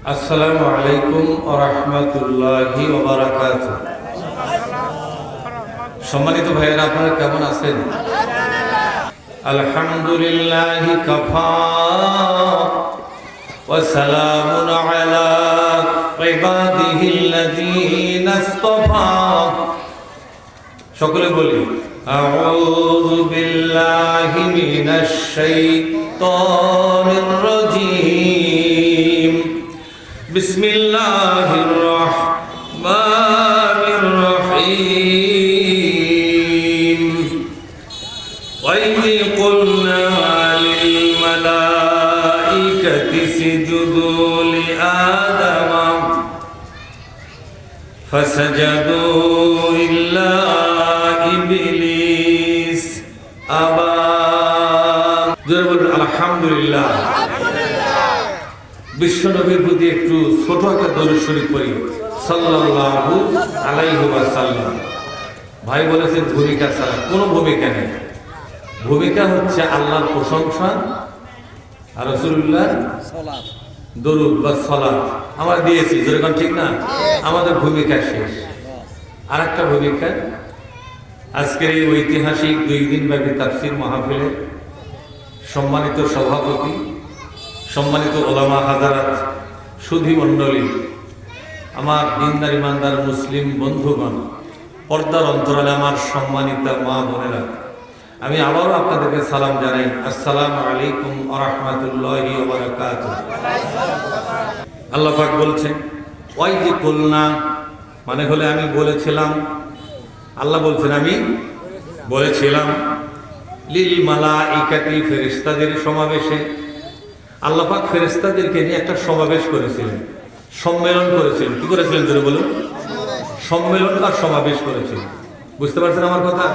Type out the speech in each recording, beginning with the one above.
আসসালামু আলাইকুম ওয়া রাহমাতুল্লাহি ওয়া বারাকাতুহু। সম্মানিত ভাইয়েরা, আপনারা কেমন আছেন? আলহামদুলিল্লাহি কাফা ওয়া সালামুন আলা ইবাদিহিল্লাযীনা ইসতাফা। সকলে বলি আউযু বিল্লাহি মিনাশ শাইতানির রাজীম। বিসমিল্লাহির রহমানির রহিম। وَإِذْ قُلْنَا لِلْمَلَائِكَةِ اسْجُدُوا لِآدَمَ فَسَجَدُوا إِلَّا إِبْلِيسَ أَبَى। আলহামদুলিল্লাহ। বিশ্বনবীর প্রতি একটু ছোট একটা দরুদ শরীফ পড়ি, সাল্লাল্লাহু আলাইহি ওয়াসাল্লাম। ভাই বলেছেন ভূমিকা ছাড়া কোনো ভূমিকা নেই। ভূমিকা হচ্ছে আল্লাহর প্রশংসা আর রাসূলুল্লাহর দরুদ বা সালাত আমরা দিয়েছি, যেরকম ঠিক না? আমাদের ভূমিকা শেষ। আর একটা ভূমিকা, আজকের এই ঐতিহাসিক 2 দিন ব্যাপী তাফসীর মাহফিলে সম্মানিত সভাপতি, সম্মানিত ওলামা হাজারাত, সুধী মণ্ডলী, আমার দিনদার ইমানদার মুসলিম বন্ধুগণ, পর্দার অন্তরালে আমার সম্মানিত মা বোনেরা, আমি আবারও আপনাদেরকে সালাম জানাই। আসসালামু আলাইকুম ওয়া রাহমাতুল্লাহি ওয়া বারাকাতুহু। আল্লাহ পাক বলছেন ওয়াই যে কুলনা, মানে হলে আমি বলেছিলাম। আল্লাহ বলছেন আমি বলেছিলাম লিল মালাইকাতি, ফেরেশতাদের সমাবেশে। আল্লাহ পাক ফেরেশতাদেরকে নিয়ে একটা সমাবেশ করেছিলেন, সম্মেলন করেছিলেন। কি করেছিলেন জোরে বলুন? সম্মেলন বা সমাবেশ করেছিলেন। বুঝতে পারছেন আমার কথা?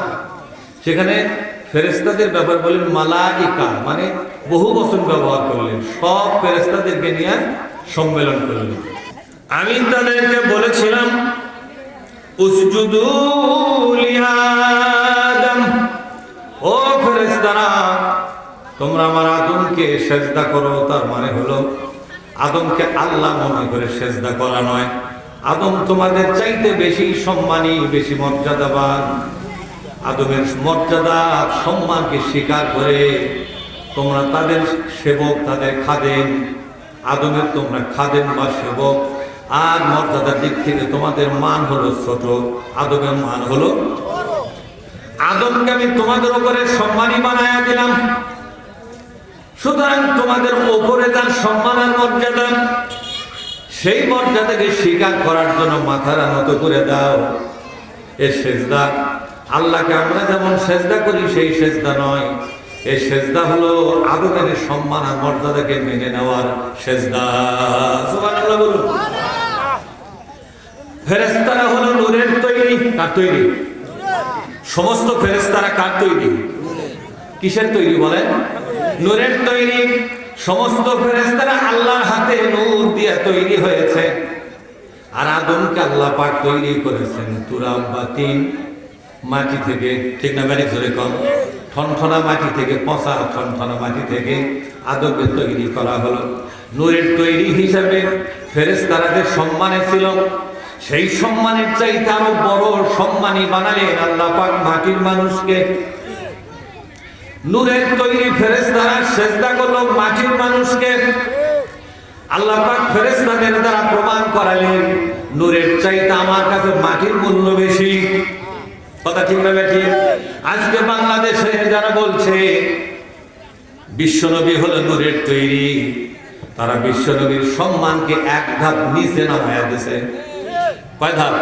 সেখানে ফেরেশতাদের ব্যাপার বলেন মালাইকা, মানে বহু বচন ব্যবহার করলেন। সব ফেরেশতাদেরকে নিয়ে সম্মেলন করলেন। আমি তাদেরকে বলেছিলাম উসজুদু লিআদম, ও ফেরেশতারা তোমরা আমার আদমকে সেজদা করো। তার মানে হলো আদমকে আল্লাহ মনে করে সেজদা করা নয়। আদম তোমাদের চাইতে বেশি সম্মানী, বেশি মর্যাদাবান। আদমের মর্যাদা সম্মানকে স্বীকার করে তোমরা তাদের সেবক, তাদের খাদেম। আদমের তোমরা খাদেম বা সেবক। আর মর্যাদার দিক থেকে তোমাদের মান হলো ছোট, আদমের মান হলো। আদমকে আমি তোমাদের উপরে সম্মানী বানায়া দিলাম, সুতরাং তোমাদের উপরে যার সম্মান আর মর্যাদা, সেই মর্যাদাকে স্বীকার করার জন্য মাথাটা নত করে দাও। এ সেজদা আল্লাহকে আমরা যেমন সেজদা করি সেই সেজদা নয়। এই সেজদা হলো আদমের সম্মান আর মর্যাদাকে মেনে নেওয়ার সেজদা। সুবহানাল্লাহ বলুন। ফেরেশতারা হলো নূরের তৈরি। কার তৈরি? সমস্ত ফেরেশতারা কার তৈরি? কিসের তৈরি বলেন? নূরের তৈরি। সমস্ত ফেরেশতারা আল্লাহর হাতে নূর দিয়ে তৈরি হয়েছে। আর আদমকে আল্লাহ পাক তৈরি করেছেন তুরাব বা তিন, মাটি থেকে। ঠিক না? মানে জোরে কম। ঠনঠনা মাটি থেকে, পচা ঠনঠনা মাটি থেকে আদমকে তৈরি করা হলো। নূরের তৈরি হিসাবে ফেরেশতাদের সম্মানে ছিল, সেই সম্মানের চাইতে আরো বড় সম্মানী বানালেন আল্লাহ পাক মাটির মানুষকে। নূরের তৈরি ফেরেশতারা সেজদা করলো মাটির মানুষকে। আল্লাহ পাক ফেরেশতাদের দ্বারা প্রমাণ করালেন নূরের চাইতে আমার কাছে মাটির মূল্য বেশি। কথা ঠিক না বেশি? আজকে বাংলাদেশে যারা বলছে বিশ্বনবী হলো নূরের তৈরি, তারা বিশ্বনবীর সম্মানকে এক ধাপ নিচে নামায়া দিয়েছে। কয় ধাপ?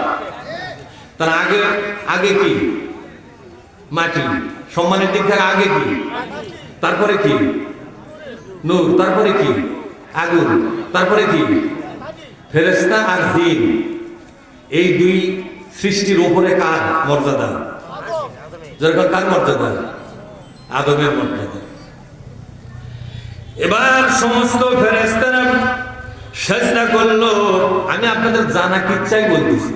তার আগে কি? মাটি। সম্মানের দিক থেকে আগে কি? তারপরে কি? নূর। তারপরে কি? আগুন। তারপরে কি? ফেরেশতা আর জিন। এই দুই সৃষ্টির উপরে কার মর্যাদা? যেরকম কার মর্যাদা? আদমের মর্যাদা। এবার সমস্ত ফেরেশতারা সেজদা করলো। আমি আপনাদের জানা কিচ্ছাই বলতেছি,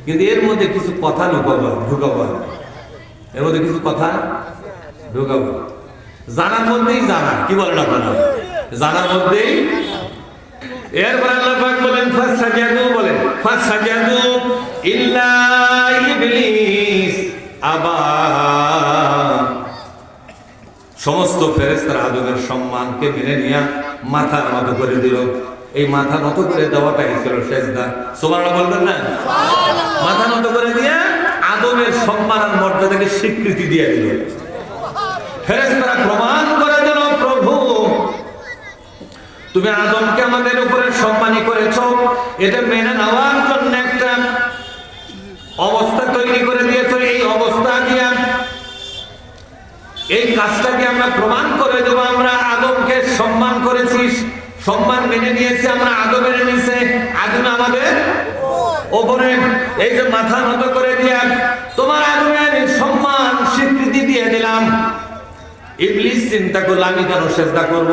কিন্তু এর মধ্যে কিছু কথা ঢুকাবো। এর মধ্যে কিছু কথা ঢুকাবো। জানার মধ্যেই জানা। কি বলেন আপনারা? জানার মধ্যেই। এরপর আল্লাহ পাক ফাসাজাদু বলেন, ফাসাজাদু ইল্লা ইবলিস আবা। সমস্ত ফেরেশতারা আদমের সম্মানকে মেনে নিয়ে মাথা নত করে দিল। এই মাথা নত করে দেওয়াটাই ছিল সেজদা। সুবহানাল্লাহ বলবেন না? মাথা নত করে দিয়ে আদমের সম্মান আর মর্যাদাকে স্বীকৃতি দিয়ে দিল। ফেরেশতারা প্রমাণ করে দিল, প্রভু তুমি আদমকে আমাদের উপরে সম্মানী করেছো, এটা মেনে নেওয়ার জন্য একটা অবস্থা তৈরি করে দিয়েছো। এই অবস্থা দিয়ে এই কাজটাকে আমরা প্রমাণ করে দেবো, আমরা আদমকে সম্মান করেছি, সম্মান মেনে নিয়েছি আমরা আদমের নিচে, আদম আমাদের ওপরে। এই যে মাথা নত করে দিয়ে তোমার আদমের সম্মান স্বীকৃতি দিয়ে দিলাম। ইবলিস চিন্তা করলো আমি কেন সেজদা করব?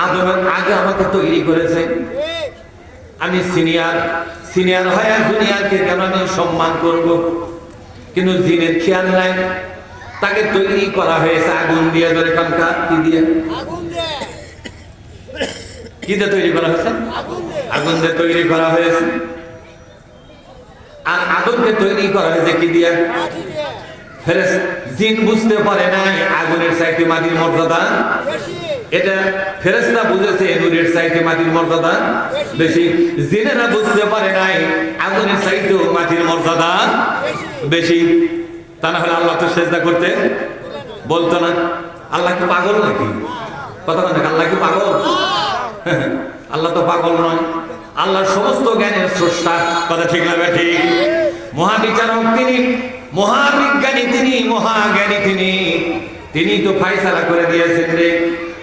আদমের আগে আমাকে তৈরি করেছে, আমি সিনিয়র হয়ে জুনিয়রকে কেন আমি সম্মান করব? কিন্তু জিনের খেয়াল নাই, তাকে তৈরি করা হয়েছে আগুন দিয়ে। ধরে কানকার কি দিয়ে? কি দিয়ে তৈরি করা হয়েছে? আগুন দিয়ে তৈরি করা হয়েছে। আর আদমকে তৈরি করা হয়েছে কি দিয়ে? জিন বুঝতে পারে নাই আগুনের চাইতে মাটির মর্যাদা, এটা ফেরেশতা বুঝেছে নূরের চাইতে মাটির মর্যাদা বেশি। জিনেরা বুঝতে পারে নাই আগুনের চাইতেও মাটির মর্যাদা বেশি। তা না হলে আল্লাহ তো সেজদা করতে বলতো না। আল্লাহ কি পাগল নাকি? কথা বলেন, আল্লাহ কি পাগল? আল্লাহ তো পাগল নয়, আল্লাহ সমস্ত জ্ঞানের স্রষ্টা। কথা ঠিক না ঠিক? মহাবিচারক তিনি, মহাবিজ্ঞানী তিনি, মহাজ্ঞানী তিনি। তিনি তো ফায়সালা করে দিয়েছেন রে,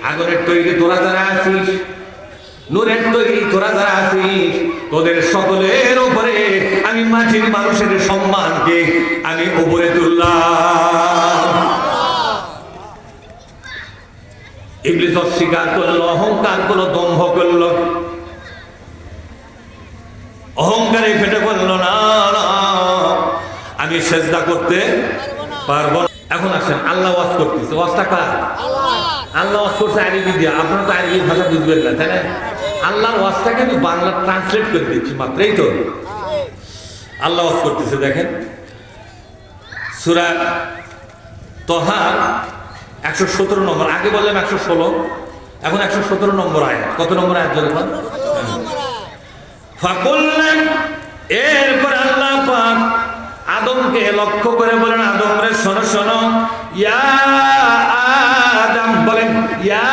আগুনের তৈরি তোরা যারা আছিস, নূরের তৈরি তোরা যারা আছিস, তোদের সকলের উপরে আমি মাটির মানুষের সম্মানকে আমি উপরে তুললাম। ইবলিস অস্বীকার করলো, অহংকার করলো, দম্ভ করলো, অহংকারে ফেটে বললো না না আমি সেজদা করতে পারবো না। এখন আসেন, আল্লাহ ওয়াজ করতেছে, ওয়াজটা কার? আল্লাহ ওয়াজ করছে আরবি দিয়ে। আপনারা তো আরবি ভাষা বুঝবেন না, তাই না? আল্লাহর ওয়াজটাকে আমি বাংলা ট্রান্সলেট করে দিচ্ছি মাত্রই তো। আল্লাহ ওয়াজ করতেছে, দেখেন সূরা তহা 117 নম্বর। আগে বললাম 116, এখন 117 নম্বর আয়াত। কত নম্বর আয়াত বলেন? ফাকুলনা, এরপর আল্লাহ পাক আদমকে লক্ষ্য করে বলেন, আদম রে শোনো শোনো, ইয়া আদম, বলেন ইয়া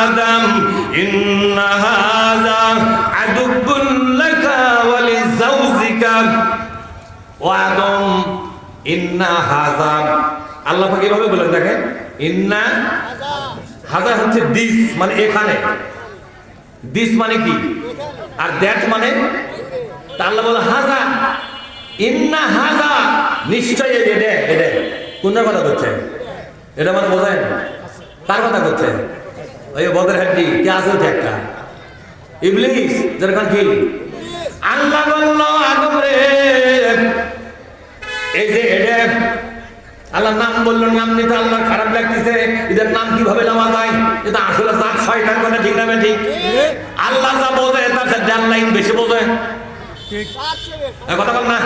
আদম ইন্না হাযা আদুবুন লাকা ওয়া লিজাওজিকা। ও আদম, ইন্না হাযা, আল্লাহ পাক এভাবে বলেন, দেখেন ইন্না হাযা হচ্ছে দিস মানে এখানে, দিস মানে কি, আর দ্যাট মানে, তা আল্লাহ বলে হাযা, ইন্না হাযা, নিশ্চয় এটা। এটা কোনটার কথা করছে? এটা মানে বোঝায় না, তার কথা করছে। ওই বদর হাড্ডি কে আছে একটা ইবলিস, যেরকম কি আল্লাহ বলল আদম রে, এই যে এটা আল্লাহ নাম বললো, নাম নিতে আল্লাহ খারাপ লাগতেছে, এদের নাম কিভাবে নেওয়া যায়? এটা আসলে তার শয়তান কথা, ঠিক না ঠিক? আল্লাহ যা বোঝে তার সাথে লাইন বেশি বোঝে, কথা বল না।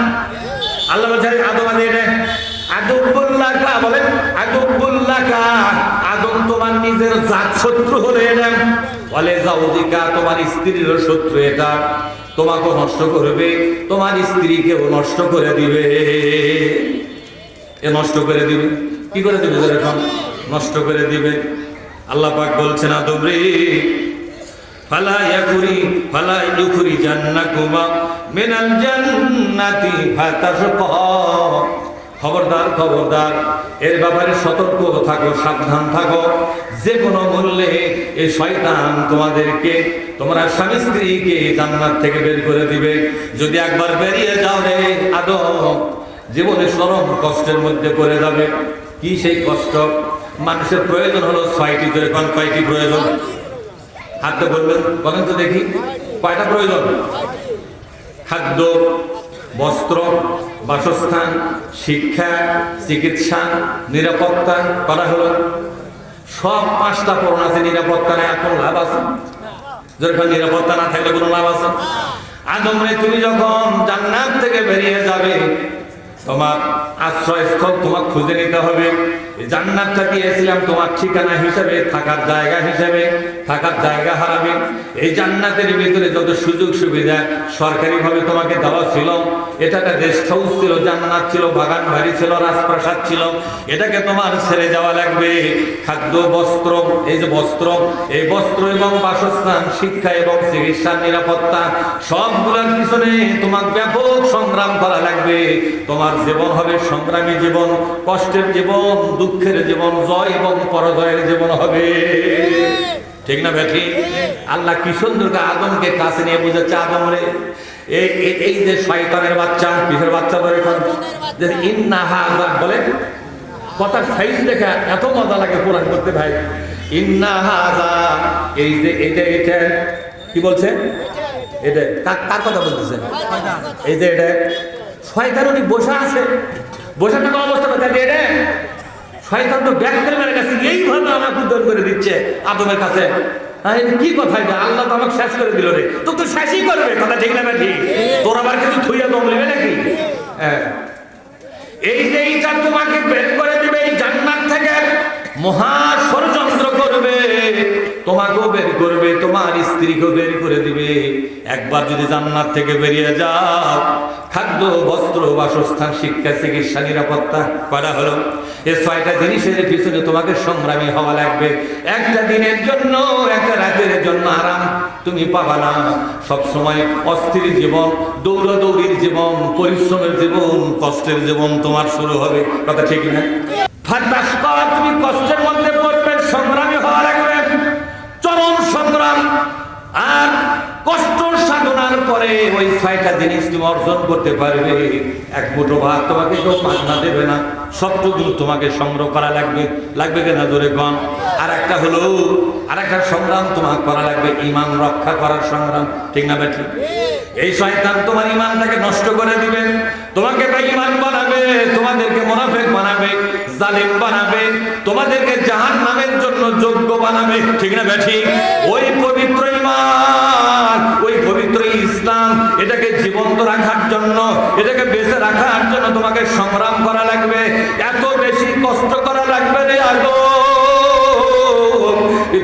আল্লাহ বলছে আদম আদি এটা আদুবুল্লাকা, বলেন আদুবুল্লাকা, আদম তোমার নিজের জাত শত্রু হলে এটা বলে জাউজিকা, তোমার স্ত্রীর শত্রু এটা, তোমাকে নষ্ট করবে, তোমার স্ত্রীকেও নষ্ট করে দিবে। এ নষ্ট করে দিবে, কি করে দিবে? যেরকম নষ্ট করে দিবে। আল্লাহ পাক বলছেন আদম রে, ফালা ইয়াকুরি ফালা ইউখরি জান্নাকুমা মিনাল জান্নাতি ফাতাশকা। খবরদার খবরদার, এর ব্যাপারে সতর্ক থাকো, সাবধান থাকো। যে কোনো মূল্যে এই শয়তান তোমাদেরকে, তোমরা স্বামী স্ত্রীকে জান্নাত থেকে বের করে দিবে। যদি একবার বেরিয়ে যাও রে আদম, জীবনে চরম কষ্টের মধ্যে পড়ে যাবে। কি সেই কষ্ট? মানুষের প্রয়োজন হলো 6টি। এখন কয়টি প্রয়োজন? হাতে বলবেন, বলেন তো দেখি কয়টা প্রয়োজন? খাদ্য, বস্ত্র, বাসস্থান, শিক্ষা, চিকিৎসা, নিরাপত্তা করা হলো। সব 5টা পূরণ আছে, নিরাপত্তা নেই, এখন লাভ আছে? যখন নিরাপত্তা না থাকলে কোনো লাভ আছে? আদম রে, তুমি যখন জান্নাত থেকে বেরিয়ে যাবে, তোমার আশ্রয়স্থল তোমার খুঁজে নিতে হবে। জান্নাতটা দিয়েছিলাম তোমার ঠিকানা হিসেবে, থাকার জায়গা হিসেবে, থাকার জায়গা হারাবে। এই জান্নাতের ভিতরে যত সুযোগ সুবিধা সরকারিভাবে তোমাকে দেওয়া ছিল, এটা একটা গেস্ট হাউস ছিল, জান্নাত ছিল, বাগান বাড়ি ছিল, রাজপ্রাসাদ ছিল, এটাকে তোমার ছেড়ে যাওয়া লাগবে। খাদ্য, বস্ত্র, এই যে বস্ত্র, এই বস্ত্র এবং বাসস্থান, শিক্ষা এবং চিকিৎসার নিরাপত্তা, সবগুলোর পিছনে তোমার ব্যাপক সংগ্রাম করা লাগবে। তোমার জীবন হবে সংগ্রামী জীবন, কষ্টের জীবন, দুঃখের জীবন, জয় এবং পরাজয়ের জীবন হবে। ঠিক না বেঠি? আল্লাহ কি সুন্দর আদমকে কাছে নিয়ে বুঝাচ্ছে, আদম রে, এই যে শয়তানের বাচ্চা, কিসের বাচ্চা বলে ইন্নাহা বলে, কথার সাইজ দেখে এত মজা লাগে কোরআন করতে ভাই। ইন্নাহা, এই যে এটা কি বলছে, এটা কার কথা বলতেছে? এই যে এটা শয়তান, উনি বসে আছে, বসে থাকা অবস্থা কথা দিয়ে এটা শয়তান তো ব্যাকটেল মেরে গেছে, এইভাবে আমাকে উদ্ধার করে দিচ্ছে আদমের কাছে। কি কথা এটা? আল্লাহ তো আমাকে শেষ করে দিল রে। তো তো শেষই করবে, কথা ঠিক না ঠিক? তোর আবার কিছু থুইয়া দম নেবে নাকি? এই যে এইটা তোমাকে বের করে দিবে এই জান্নাত থেকে, মহা ষড়যন্ত্র করবে, তোমাকেও বের করবে, তোমার স্ত্রীকেও বের করে দিবে। একবার যদি জান্নাত থেকে বেরিয়ে যাও, খাদ্য, বস্ত্র, বাসস্থান, শিক্ষা, চিকিৎসা, নিরাপত্তা করা হলো, এই ছয়টা জিনিসের পিছনে তোমাকে সংগ্রামী হওয়া লাগবে। একটা দিনের জন্য, একটা রাতের জন্য আরাম তুমি পাবা না। সবসময় অস্থির জীবন, দৌড়াদৌড়ির জীবন, পরিশ্রমের জীবন, কষ্টের জীবন তোমার শুরু হবে, কথা ঠিক না? তুমি কষ্টের মধ্যে পড়বে, সংগ্রামী হওয়া লাগবে, চরম সংগ্রাম। আর কষ্ট সাধনার পরে ওই ছয়টা জিনিস তুমি অর্জন করতে পারবে। এক মুঠো ভাত তোমাকে কেউ মাগনা দেবে না, সবটুকু তোমাকে সংগ্রহ করা লাগবে। লাগবে কিনা জোরে গণ? আর একটা হলো, আর একটা সংগ্রাম তোমার করা লাগবে, ঈমান রক্ষা করার সংগ্রাম, ঠিক না বেঠিক? এই শয়তান তোমার ঈমানটাকে নষ্ট করে দিবে, তোমাকে বেঈমান বানাবে, তোমাদেরকে মুনাফিক বানাবে, জালিম বানাবে, তোমাদেরকে জাহান্নামের জন্য যোগ্য বানাবে, ঠিক না বেঠিক? ওই পবিত্র ঈমান, ওই পবিত্র ইসলাম, এটাকে জীবন্ত রাখার জন্য, এটাকে বেঁচে রাখার জন্য তোমাকে সংগ্রাম করা লাগবে, এত বেশি কষ্ট করা লাগবে রে আগো।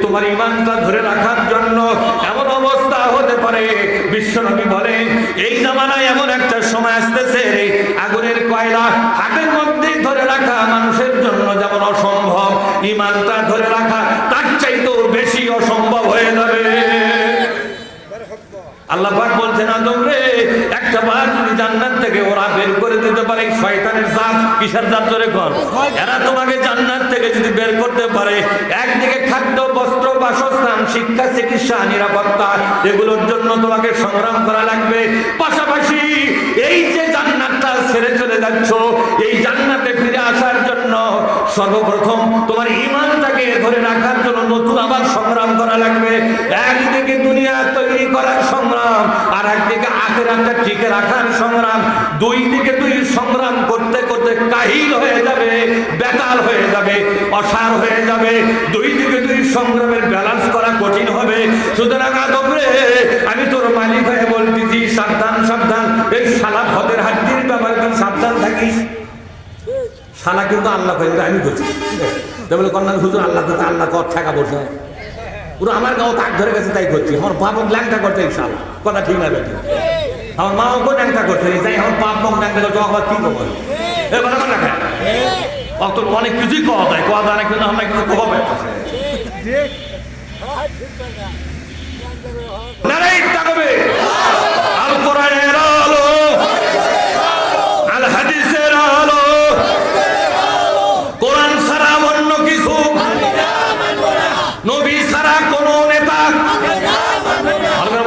তোমার ঈমানটা ধরে রাখার জন্য এমন অবস্থা হতে পারে, বিশ্বনবী বলেন এই জামানায় এমন একটা সময় আসতেছে, আগুনের কয়লা হাতের মধ্যে ধরে রাখা মানুষের জন্য যেমন অসম্ভব, ঈমানটা ধরে রাখা তার চাইতেও বেশি অসম্ভব হয়ে যাবে। আল্লাহ পাক বলছেন, আদম রে, একটা বার যদি জান্নাত থেকে ওরা বের করে দিতে পারে, শয়তানের জাত, কিসের জাত ধরে কর, এরা তোমাকে জান্নাত থেকে যদি বের করতে পারে, একদিকে খাদ্য, বস্ত্র, বাসস্থান, শিক্ষা, চিকিৎসা, নিরাপত্তা, এগুলোর জন্য তোমাকে সংগ্রাম করা লাগবে। পাশাপাশি এই যে জান্নাতটা ছেড়ে চলে যাচ্ছ, এই জান্নাতে ফিরে আসার জন্য সর্বপ্রথম তোমার ঈমানটাকে ধরে রাখার জন্য নতুন আবার সংগ্রাম করা লাগবে। একদিকে দুনিয়া তৈরি করার সংগ্রাম, আর একদিকে আখিরাতটা টিকে রাখার সংগ্রাম। দুই দিকে দুই সংগ্রাম করতে করতে কাহিল হয়ে যাবে, বেতাল হয়ে যাবে, অসার হয়ে যাবে। দুই দিকে দুই সংগ্রামের ব্যালেন্স করা কঠিন হবে। সুতরাং আদম রে, আমি তোর মালিক হয়ে বলতেছি, সাবধান সাবধান, এই শালা ভদের হাড্ডির ব্যাপারে তুই সাবধান থাকিস। শালা কিন্তু আল্লাহ করে, আমি করছি বলে কন্যা হুজুর, আল্লাহ করতে, আল্লাহ কর ঠেকা পড়ছে, পুরো আমার গাও তাক ধরে গেছে, তাই করছি। আমার বাপক ল্যাংটা করছে এই শালা, কথা ঠিক না বেটি? আমার মা ওকে ল্যাংটা করছে, তাই আমার বাপ মক ল্যাংটা করছে, আবার কি করবো? এবার আমার দেখা অত অনেক কিছুই কওয়া যায়, কওয়া যায় না, কিন্তু আমরা কিছু কবা পাইতেছে। নারাই তাকবে, আল কোরআনের আলো, আল হাদিসের আলো, কোরআন ছাড়া অন্য কিছু, নবী ছাড়া কোন নেতা,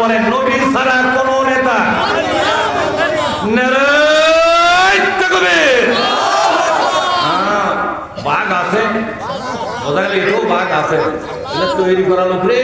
বলেন নবী ছাড়া কোন নেতা, বাঘ আছে, এটাও বাঘ আছে, তৈরি করা লোক রে।